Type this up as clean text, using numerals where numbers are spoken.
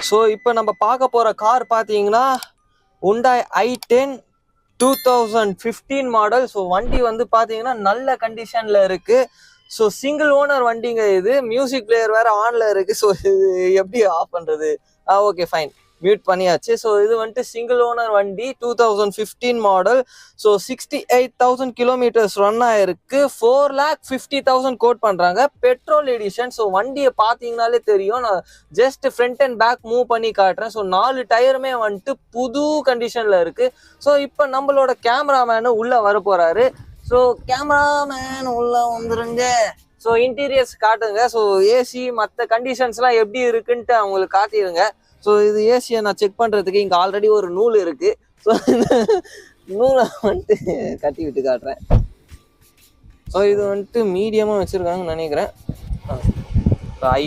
So இப்போ நம்ம பார்க்க போகிற கார் பார்த்தீங்கன்னா Hyundai i10 2015 மாடல். ஸோ வண்டி வந்து பார்த்தீங்கன்னா நல்ல கண்டிஷனில் இருக்குது. ஸோ சிங்கிள் ஓனர் வண்டிங்க இது. மியூசிக் பிளேயர் வேறு ஆனில் இருக்குது. ஸோ இது எப்படி ஆஃப் பண்ணுறது? ஓகே ஃபைன், மியூட் பண்ணியாச்சு. ஸோ இது வந்துட்டு சிங்கிள் ஓனர் வண்டி 2015 மாடல். ஸோ 68,000 கிலோமீட்டர்ஸ் ரன் ஆயிருக்கு. 4,50,000 கோட் பண்ணுறாங்க, பெட்ரோல் எடிஷன். ஸோ வண்டியை பார்த்தீங்கனாலே தெரியும். நான் just front and back move பண்ணி காட்டுறேன். ஸோ 4 டயருமே வந்துட்டு புது கண்டிஷனில் இருக்குது. ஸோ இப்போ நம்மளோட கேமராமேனு உள்ளே வர போகிறாரு. ஸோ கேமராமேன் உள்ளே வந்துருங்க. ஸோ இன்டீரியர்ஸ் காட்டுங்க. ஸோ ஏசி மற்ற கண்டிஷன்ஸ்லாம் எப்படி இருக்குன்ட்டு அவங்களுக்கு காட்டிடுங்க. ஸோ இது ஏசியை நான் செக் பண்ணுறதுக்கு இங்கே ஆல்ரெடி ஒரு நூல் இருக்குது. ஸோ இந்த நூலை வந்துட்டு கட்டி விட்டு காட்டுறேன். ஸோ இது வந்துட்டு மீடியமாக வச்சுருக்காங்கன்னு நினைக்கிறேன். ஐ